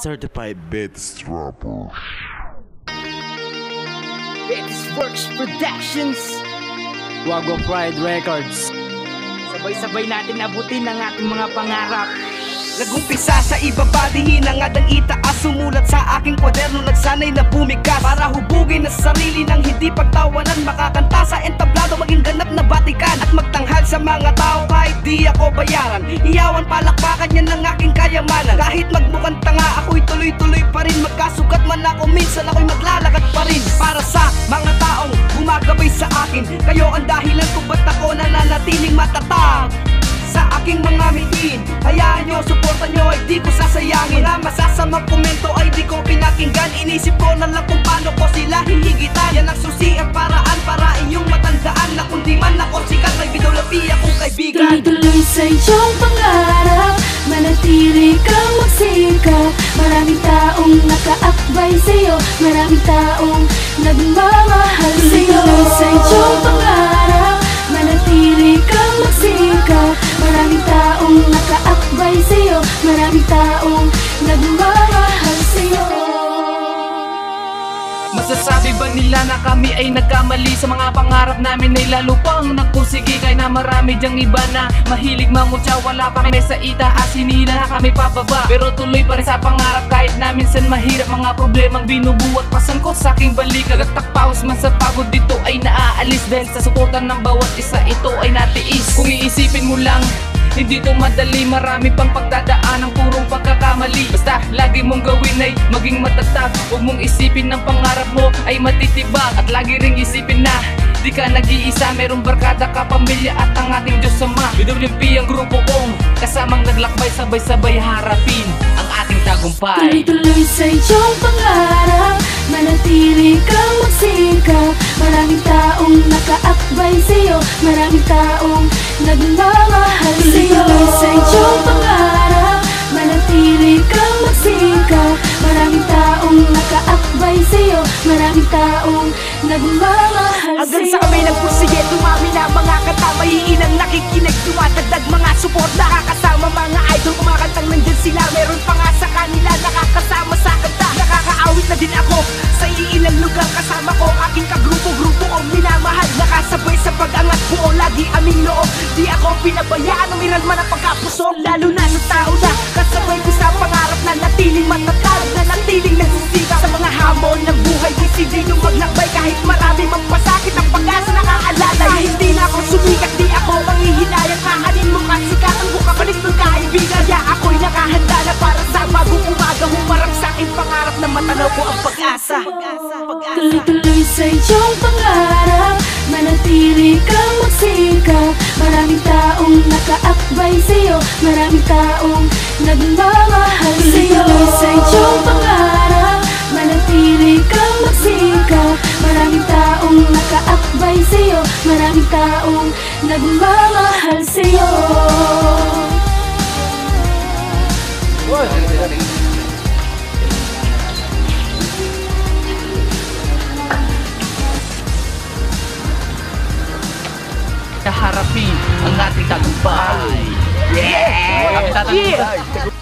Certified Beats Rappers. Betis Works Productions, Wago Pride Records. sabay-sabay natin abutin ang ating mga pangarap. Nagumpisa sa ibaba, dihin ang adang itaas. Sumulat sa aking kwaderno, nagsanay na bumikas para hubugin na sarili ng hindi pagtawanan. Makakanta sa entablado, maging ganap na batikan at magtanghal sa mga tao kahit di ako bayaran. Iyawan palakpakan yan ng aking kayamanan. Kahit magmukhang tanga, ako'y tuloy-tuloy pa rin. Magkasugat man ako, minsan ako'y maglalakad pa rin. Para sa mga taong gumagabay sa akin, kayo ang dahilan kung ba't ako nananatiling matatag sa aking mga mitin. Hayaan nyo, suportan nyo ay di ko sasayangin. Mga masasamang komento ay di ko pinakinggan. Inisip ko na lang kung paano ko sila hihigitan. Yan ang susi ang paraan para inyong matandaan na kung di man ako sikat ay bidolapi akong kaibigan. Tuloy-tuloy sa iyong pangarap, manatili kang magsikap. Maraming taong nakaakbay sa'yo, maraming taong nagmamahal sa'yo. Tuloy sa iyong pangarap, manatili kang magsikap. Maraming taong nakaakbay sa'yo, maraming taong nagmamahal sa'yo. Masasabi ba nila na kami ay nagkamali? Sa mga pangarap namin ay lalo pang nagpursige. Kaya na marami dyang iba na mahilig mamutya. Wala pa kami sa itaas, hindi na kami pababa. Pero tuloy pa rin sa pangarap kahit na minsan mahirap. Mga problemang binubuhat pasangkot sa aking balikat. At takpaos man sa pagod dito ay naaalis. Dahil sa suportan ng bawat isa ito ay natiis. Kung iisipin mo lang, hindi to madali, marami pang pagdadaan ng purong pagkakamali. Basta lagi mong gawin ay maging matatag. Huwag mong isipin ng pangarap mo ay matitibag. At lagi ring isipin na di ka nag-iisa. Merong barkada ka, pamilya at ang ating Diyos Ama. BWP ang grupo kong kasamang naglakbay, sabay-sabay harapin ang ating tagumpay. Tuloy-tuloy sa iyong pangarap, manatili kang magsikap. Maraming taong nakaakbay sa'yo, maraming taong nagmamahal sa'yo. Tuloy sa iyong pangarap, manatili kang magsikap. Maraming taong nakaakbay sa'yo, maraming taong nagmamahal sa'yo. Hanggang sa kami nagpursige, dumami na mga kanta. Mahiin ang nakikinig, tumatagdag mga support. Nakakasama mga idol, kumakantang nandyan sila. Meron pa nga sa kanila nakakasama sa kanta. Nakakaawit na din ako sa iilang lugar. Kasama ko aking kagrupo-grupo kong minamahal. Nakasabay sa pag-angat buo, lagi aming loob. Di ako pinabayaan, umiral man ang pagkapuso. Lalo na sa tao na kasabay ko sa pangarap na natiling matatag, na natiling nagsisikap sa mga hamon ng buhay. Di nyo maglakbay kahit marami magpasakit ang pag-asa nakaalala. Hindi na ako sumikat, di ako manghihinayang. Kahanin mo kasikatan ko, kapalit ng kaibigan. Kaya ako'y nakahanda na para sa bagong umaga. Humarap sa aking pangarap na matanaw ko ang pag-asa. Tuloy-tuloy sa iyong pangarap, manatili kang magsikap. Maraming taong nakaakbay sa'yo, maraming taong nagmamahal sa'yo. Tuloy sa iyong pangarap, manatili kang magsikap. Maraming taong nakaakbay sa'yo, maraming taong nagmamahal sa'yo. Kaharapin ang ating tagumpay. Yeah! Kami tatanggap.